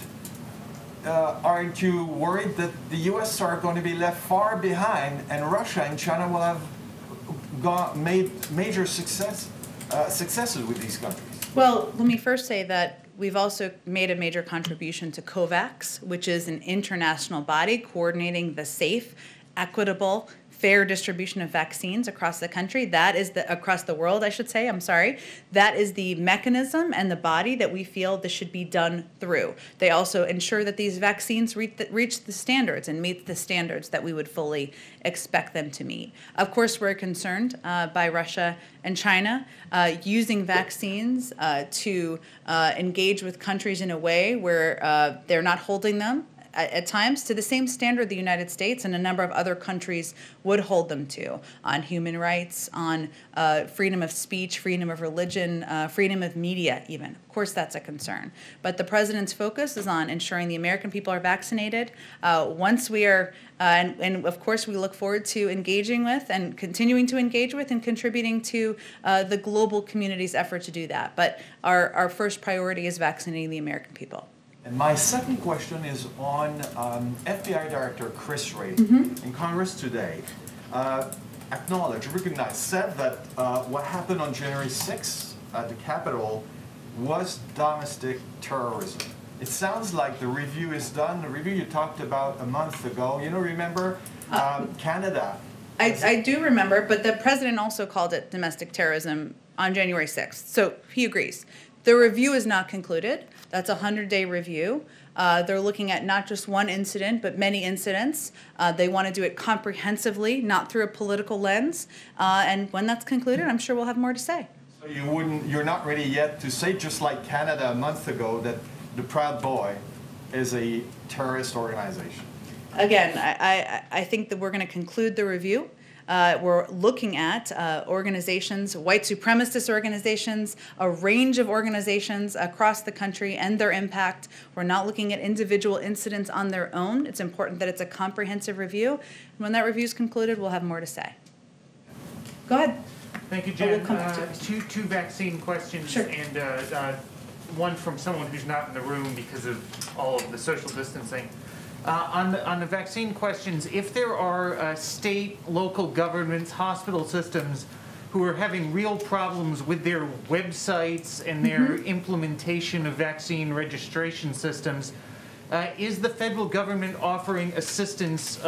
aren't you worried that the U.S. are going to be left far behind, and Russia and China will have made major successes with these countries? Well, let me first say that we've also made a major contribution to COVAX, which is an international body coordinating the safe, equitable, fair distribution of vaccines across the country. That is across the world, I should say, I'm sorry. That is the mechanism and the body that we feel this should be done through. They also ensure that these vaccines reach the standards and meet the standards that we would fully expect them to meet. Of course, we're concerned by Russia and China using vaccines to engage with countries in a way where they're not holding them at times to the same standard the United States and a number of other countries would hold them to on human rights, on freedom of speech, freedom of religion, freedom of media even. Of course, that's a concern. But the president's focus is on ensuring the American people are vaccinated. Once we are, and of course we look forward to engaging with and continuing to engage with and contributing to the global community's effort to do that. But our first priority is vaccinating the American people. And my second question is on FBI Director Chris Wray in Congress today. Acknowledged, recognized, said that what happened on January 6th at the Capitol was domestic terrorism. It sounds like the review is done. The review you talked about a month ago, remember Canada. I do remember, but the president also called it domestic terrorism on January 6th. So he agrees. The review is not concluded. That's a 100-day review. They're looking at not just one incident, but many incidents. They want to do it comprehensively, not through a political lens. And when that's concluded, I'm sure we'll have more to say. So you're not ready yet to say, just like Canada a month ago, that the Proud Boy is a terrorist organization? Again, I think that we're going to conclude the review. We're looking at organizations, white supremacist organizations, a range of organizations across the country and their impact. We're not looking at individual incidents on their own. It's important that it's a comprehensive review. When that review is concluded, we'll have more to say. Go ahead. Thank you, Jen. Two vaccine questions, sure. And one from someone who's not in the room because of all of the social distancing. On the vaccine questions, if there are state, local governments, hospital systems who are having real problems with their websites and their implementation of vaccine registration systems, is the federal government offering assistance,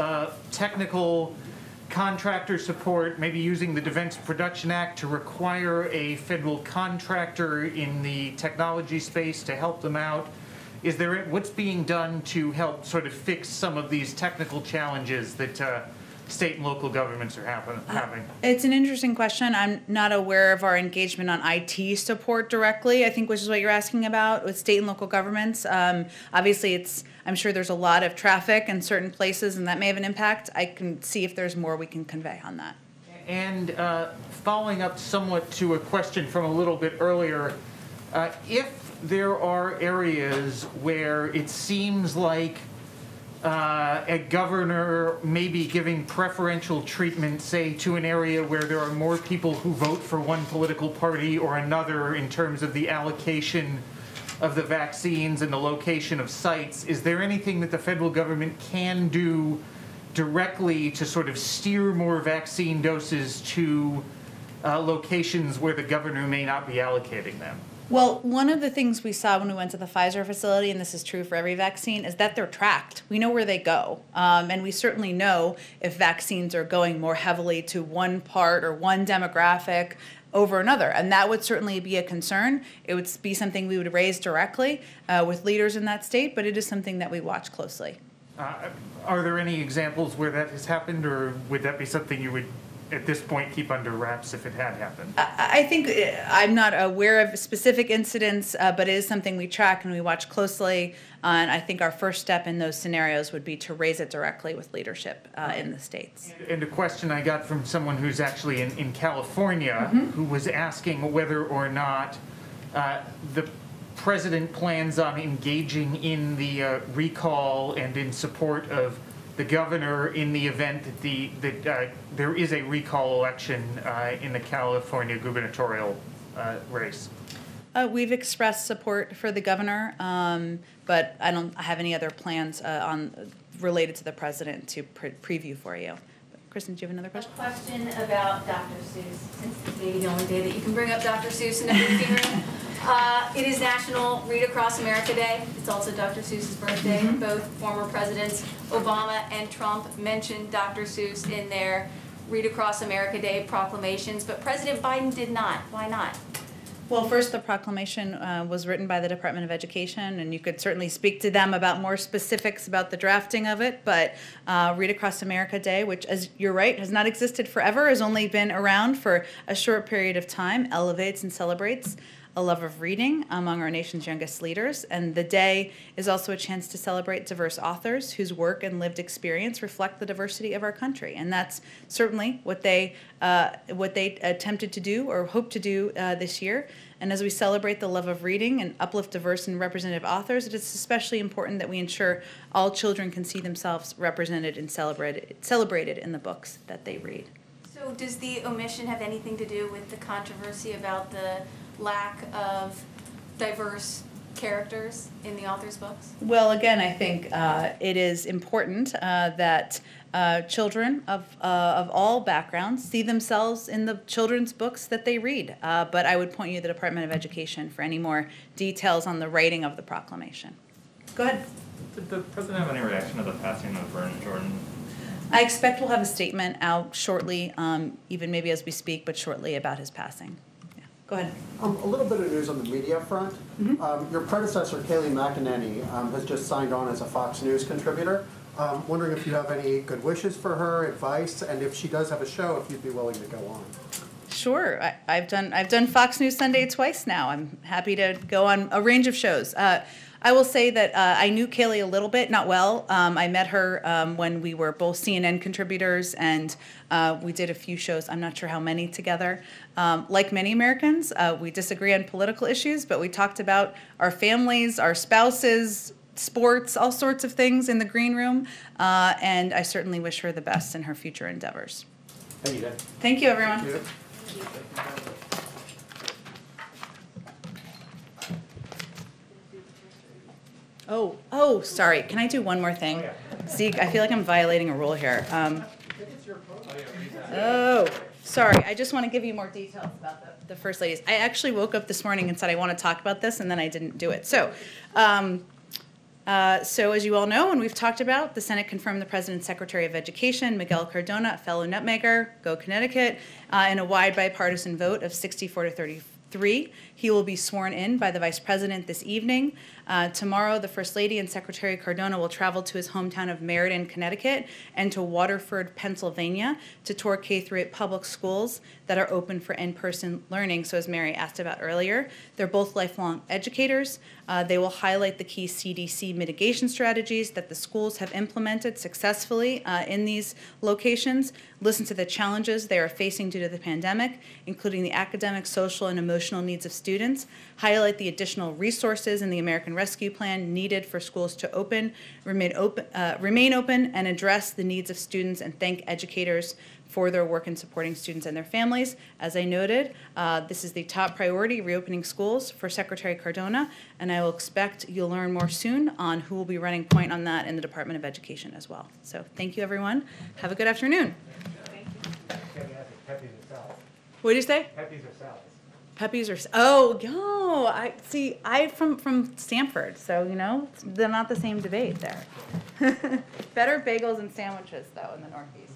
technical contractor support, maybe using the Defense Production Act to require a federal contractor in the technology space to help them out? Is there, what's being done to help sort of fix some of these technical challenges that state and local governments are having? It's an interesting question. I'm not aware of our engagement on IT support directly, I think, which is what you're asking about with state and local governments. Obviously, I'm sure there's a lot of traffic in certain places, and that may have an impact. I can see if there's more we can convey on that. And following up somewhat to a question from a little bit earlier, if there are areas where it seems like a governor may be giving preferential treatment, say, to an area where there are more people who vote for one political party or another in terms of the allocation of the vaccines and the location of sites, is there anything that the federal government can do directly to sort of steer more vaccine doses to locations where the governor may not be allocating them? Well, one of the things we saw when we went to the Pfizer facility, and this is true for every vaccine, is that they're tracked. We know where they go. And we certainly know if vaccines are going more heavily to one part or one demographic over another. And that would certainly be a concern. It would be something we would raise directly with leaders in that state, but it is something that we watch closely. Are there any examples where that has happened, or would that be something you would at this point, keep under wraps if it had happened? I think I'm not aware of specific incidents, but it is something we track and we watch closely. And I think our first step in those scenarios would be to raise it directly with leadership in the states. And a question I got from someone who's actually in California, who was asking whether or not the president plans on engaging in the recall and in support of the governor in the event that there is a recall election in the California gubernatorial race. We've expressed support for the governor, but I don't have any other plans related to the president to preview for you. Kristen, do you have another question? A question about Dr. Seuss, since it's maybe the only day that you can bring up Dr. Seuss in the briefing room. It is National Read Across America Day. It's also Dr. Seuss's birthday. Both former presidents, Obama and Trump, mentioned Dr. Seuss in their Read Across America Day proclamations, but President Biden did not. Why not? Well, first, the proclamation was written by the Department of Education, and you could certainly speak to them about more specifics about the drafting of it, but Read Across America Day, which, as you're right, has not existed forever, has only been around for a short period of time, elevates and celebrates a love of reading among our nation's youngest leaders. And the day is also a chance to celebrate diverse authors whose work and lived experience reflect the diversity of our country. And that's certainly what they attempted to do or hope to do this year. And as we celebrate the love of reading and uplift diverse and representative authors, it is especially important that we ensure all children can see themselves represented and celebrated in the books that they read. So does the omission have anything to do with the controversy about the lack of diverse characters in the author's books? Well, again, I think it is important that children of all backgrounds see themselves in the children's books that they read. But I would point you to the Department of Education for any more details on the writing of the proclamation. Go ahead. Did the president have any reaction to the passing of Vernon Jordan? I expect we'll have a statement out shortly, even maybe as we speak, but shortly about his passing. Go ahead. A little bit of news on the media front. Your predecessor, Kayleigh McEnany, has just signed on as a Fox News contributor. Wondering if you have any good wishes for her, advice, and if she does have a show, if you'd be willing to go on. Sure. I've done Fox News Sunday twice now. I'm happy to go on a range of shows. I will say that I knew Kayleigh a little bit, not well. I met her when we were both CNN contributors, and we did a few shows, I'm not sure how many together. Like many Americans, we disagree on political issues, but we talked about our families, our spouses, sports, all sorts of things in the green room, and I certainly wish her the best in her future endeavors. Thank you, Jen. Thank you, everyone. Thank you. Oh, sorry. Can I do one more thing? Zeke, I feel like I'm violating a rule here. Oh, sorry. I just want to give you more details about the First Ladies. I actually woke up this morning and said I want to talk about this, and then I didn't do it. So as you all know, and we've talked about, the Senate confirmed the President's Secretary of Education, Miguel Cardona, a fellow Nutmegger, go Connecticut, in a wide bipartisan vote of 64 to 33. He will be sworn in by the Vice President this evening. Tomorrow, the First Lady and Secretary Cardona will travel to his hometown of Meriden, Connecticut, and to Waterford, Pennsylvania, to tour K-8 public schools that are open for in-person learning. So as Mary asked about earlier, they're both lifelong educators. They will highlight the key CDC mitigation strategies that the schools have implemented successfully in these locations, listen to the challenges they are facing due to the pandemic, including the academic, social, and emotional needs of students, highlight the additional resources in the American Rescue Plan needed for schools to remain open, and address the needs of students, and thank educators for their work in supporting students and their families. As I noted, this is the top priority, reopening schools for Secretary Cardona, and I will expect you'll learn more soon on who will be running point on that in the Department of Education as well. So thank you, everyone. Have a good afternoon. What did you say? Peppies or salads? Peppies or I see. I'm from Stanford, so you know they're not the same debate there. Better bagels and sandwiches though in the Northeast.